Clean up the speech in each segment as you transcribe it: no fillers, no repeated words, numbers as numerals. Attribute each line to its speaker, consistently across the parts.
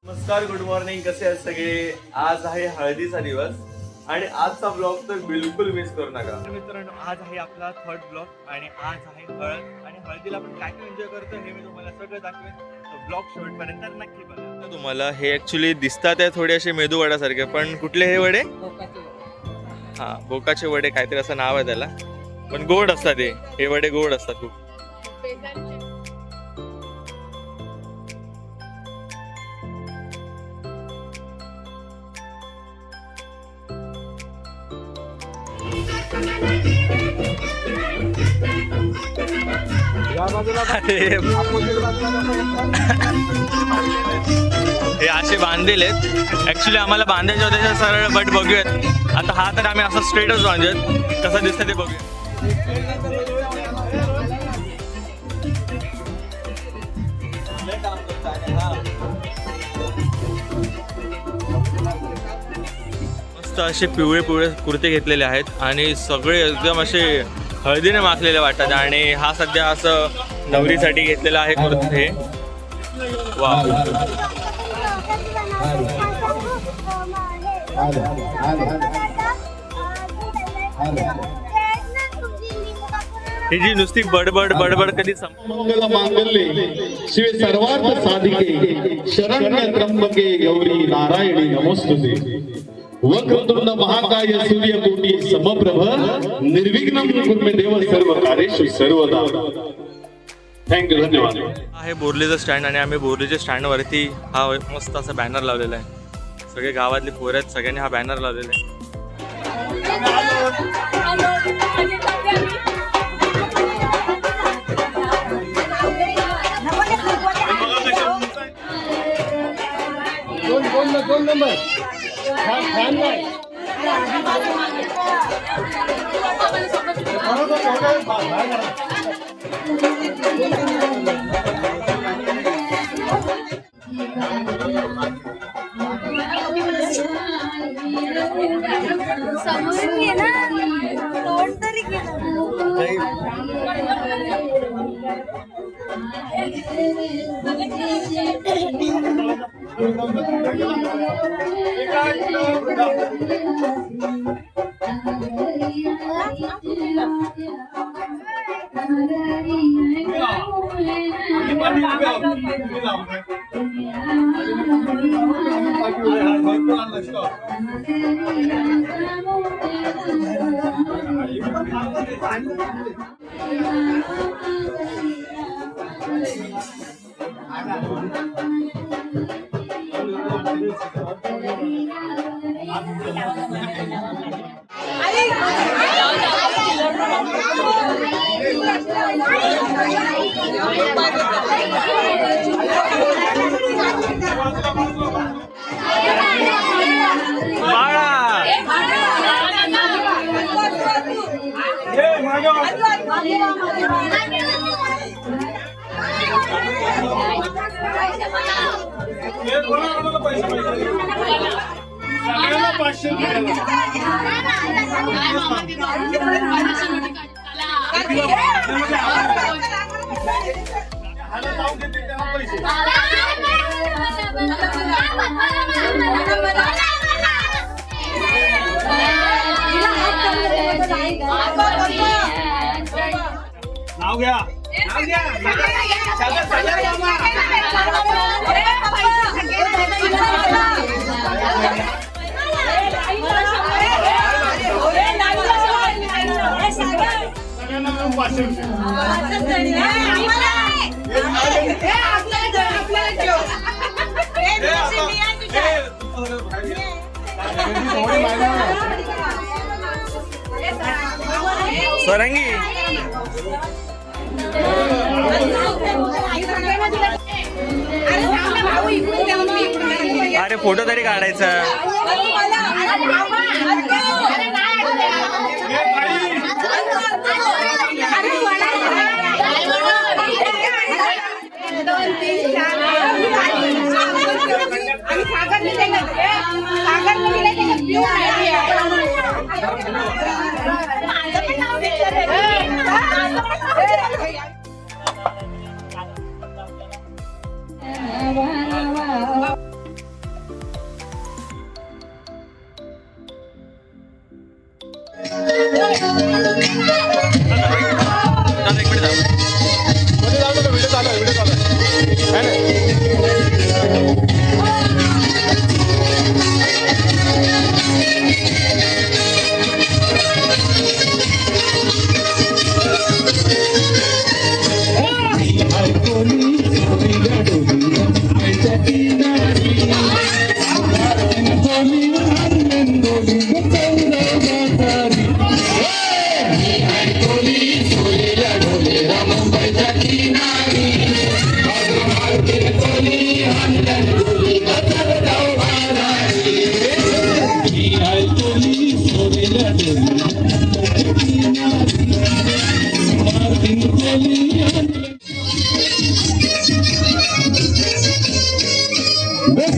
Speaker 1: नमस्कार, good morning. कसे आहेत सगळे? आज आहे हळदीचा दिवस आणि आजचा ब्लॉग तर बिलकुल मिस करू नका. मित्रांनो, आज आहे आपला थर्ड ब्लॉग आणि आज आहे हळद. आणि हळदीला आपण काय काय एन्जॉय करतो हे मी तुम्हाला सगळं दाखवेन. तर ब्लॉग शेवटपर्यंत नक्की बघा. तुम्हाला हे ऍक्च्युली दिसतात आहे थोडे असे मेदू वड्यासारखे, पण कुठले हे वडे? हा, बोकाचे वडे काहीतरी असं नाव आहे त्याला, पण गोड असतात हे वडे गोड असतात खूप. हे असे बांधलेले आहेत. ऍक्च्युली आम्हाला बांधायचे होते सरळ, बट बघूयात आता. हा तर आम्ही असं स्ट्रेटच बांधूयात, कसं दिसतं ते बघूया. मस्त असे पिवळे पिवळे कुर्ते घेतलेले आहेत आणि सगळे एकदम असे हळदीने माखलेले वाटतात. आणि हा सध्या असं नवरीसाठी घेतलेला आहे कुर्ते. वा, ही जी नुसती बडबड बडबड कधी
Speaker 2: मंगल मांगल्ये शिवे सर्वार्थ साधिके शरण्य त्र्यंबके गौरी नारायणी नमोस्तुते. वक्रतुंड महाकाय सूर्यकोटी समप्रभ निर्विघ्नं कुरु मे देव सर्व कार्येषु सर्वदा. थँक्यू, धन्यवाद.
Speaker 1: आहे बोर्लीचं स्टँड आणि आम्ही बोर्लीच्या स्टँड वरती हा मस्त असा बॅनर लावलेला आहे. सगळे गावातले पोरं आहेत, सगळ्यांनी हा बॅनर लावलेला आहे.
Speaker 2: दोन नंबर
Speaker 3: समोरून ये ना, तोंड तरी
Speaker 2: नाव घ्या.
Speaker 1: स्वरंगी अरे फोटो तरी काढायचा.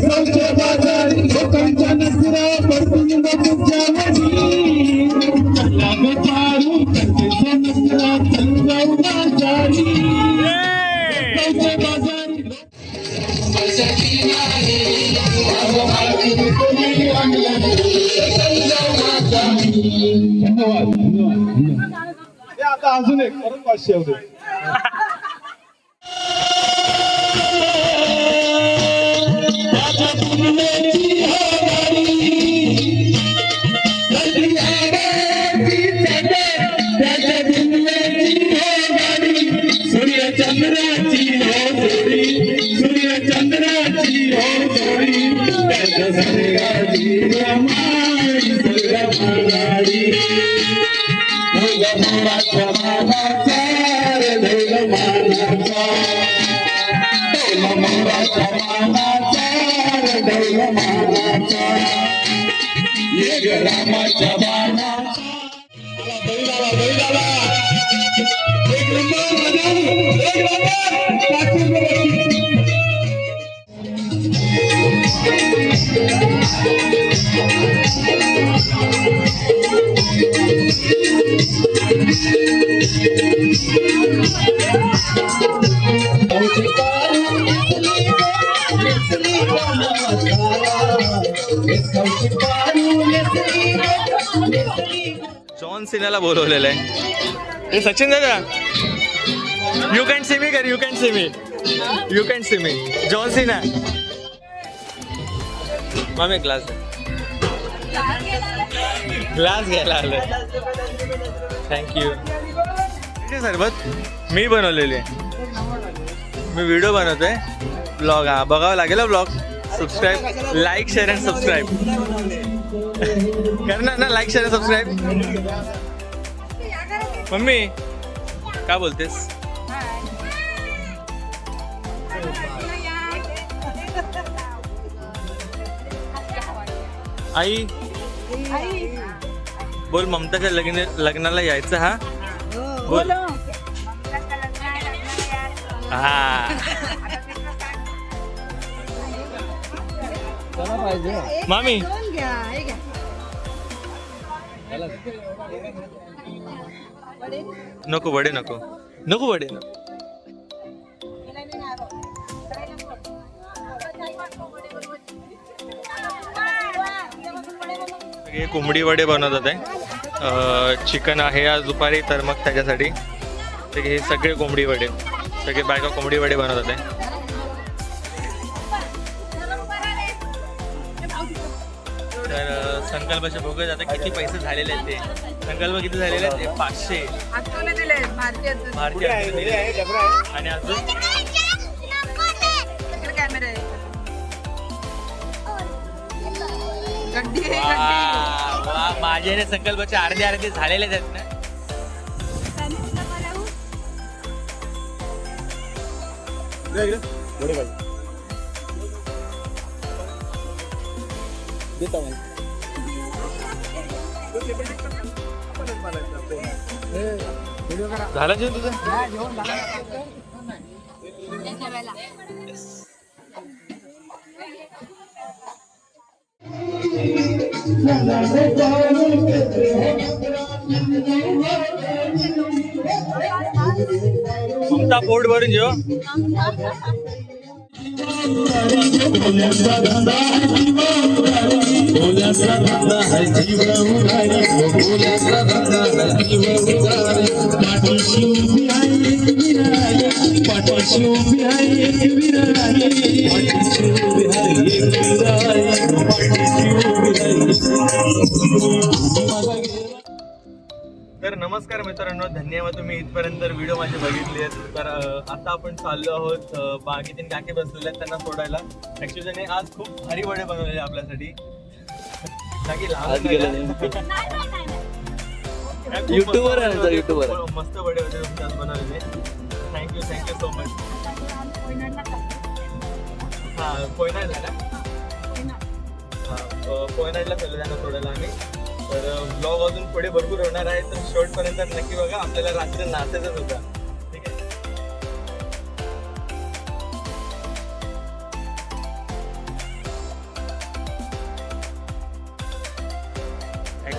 Speaker 2: गावच्या बाजारी लोकांच्या नजरा पडून तुझ्यावरी लाग पारू करते नजरा चंगाव बाजारी गावच्या बाजारी धन्यवाद धन्यवाद आता अजून एक परत 500 होते सूर्यचंद्राची हो जोडी सूर्यचंद्राची हो जोडी त्याच्या संगाची रमाई सगळी ढोलमानाचा मानाचा रे ढोलमानाचा ढोलमानाचा मानाचा रे ढोलमानाचा ये रामाच्या बाणाचा बैलाला एक नंबर बजावून एक नंबर 500 रुपये
Speaker 1: जॉन सिनाला बोलवलेलं आहे. हे सचिन दादा यू कॅन सी मी कर you can see me you can see me John Cena मामी ग्लास घ्यायला आलोय. थँक्यू. सरबत मी बनवलेली आहे. मी व्हिडिओ बनवतोय ब्लॉग. हा बघावं लागेल blog. Subscribe like share and subscribe करणार ना. Like share subscribe. मम्मी काय बोलतेस. आई बोल ममताच्या लग्नाला यायचं. हा बोल. हा मामी नको वडे नको नको वडे नको. हे कोंबडी वडे बनवतात आहे. चिकन आहे आज दुपारी तर मग त्याच्यासाठी हे सगळे कोंबडी वडे सगळे बायका कोंबडी वडे बनवतात आहे. तर संकल्पाचे बघूया आता किती पैसे झालेले आहेत. ते संकल्प किती झालेले आहेत. 500 भारतीय आणि अजून माझ्याने संकल्पाचे अर्धे झालेले आहेत ना. झालं जेवण तुझं. ममता पोट भरून जेव. तर नमस्कार मित्रांनो, धन्यवाद तुम्ही इथपर्यंत व्हिडिओ माझे बघितले आहेत. तर आता आपण चाललो आहोत बागेतील काकी बसलेले आहेत त्यांना सोडायला. ऍक्च्युली त्यांनी आज खूप भारी वडे बनवलेले आपल्यासाठी.
Speaker 4: युट्यूबर आहे युट्यूबर.
Speaker 1: मस्त वडे होते तुमचे आज बनवलेले. Thank you so much. हा कोयनाडला का. हा कोयनाडला चाललो त्यांना सोडायला आम्ही. तर ब्लॉग अजून पुढे भरपूर होणार आहे. तर शेवटपर्यंत नक्की बघा. आपल्याला रात्री नाचायचंच होता. ठीक आहे.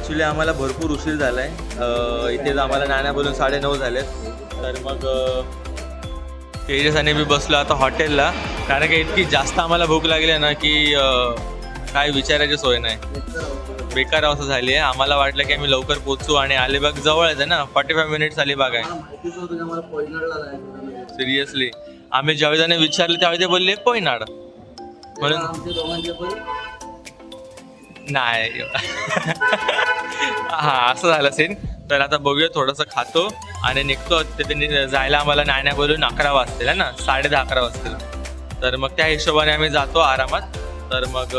Speaker 1: ॲक्च्युली आम्हाला भरपूर उशीर झाला आहे. इथेच आम्हाला नाण्या बोलून 9:30 झालेत. तर मग तेजस आणि मी बसलो आता हॉटेलला, कारण की इतकी जास्त आम्हाला भूक लागली आहे ना की काय विचारायची सोय नाही. बेकार अवस्था झाली आहे. आम्हाला वाटलं की आम्ही लवकर पोहोचू आणि अलिबाग जवळच आहे ना, 45 मिनिट्स अलिबाग आहे. सिरियसली आम्ही जावेदाने विचारले त्यावेळी ते बोलले पोयनाड म्हणून नाही. हां असं झालं सीन. तर आता बघूया, थोडंसं खातो आणि निघतो. तिथे जायला आम्हाला नाण्या बोलून 11 वाजतील है ना, 10:30-11 वाजतील. तर मग त्या हिशोबाने आम्ही जातो आरामात. तर मग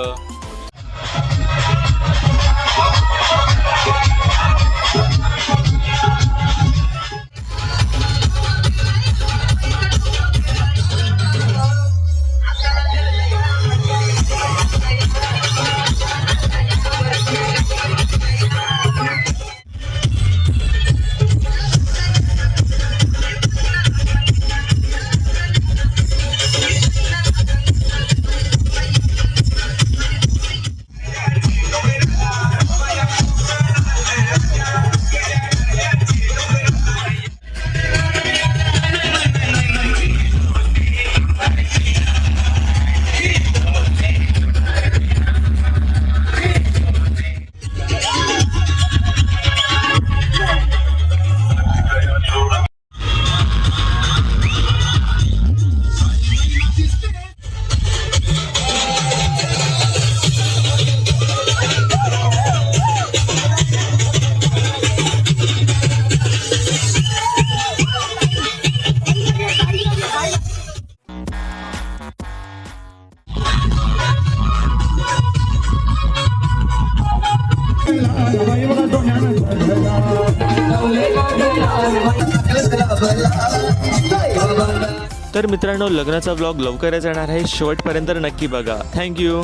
Speaker 1: तर मित्रांनो, लग्नाचा व्लॉग लवकरच येणार आहे. शेवटपर्यंत नक्की बघा. थँक्यू.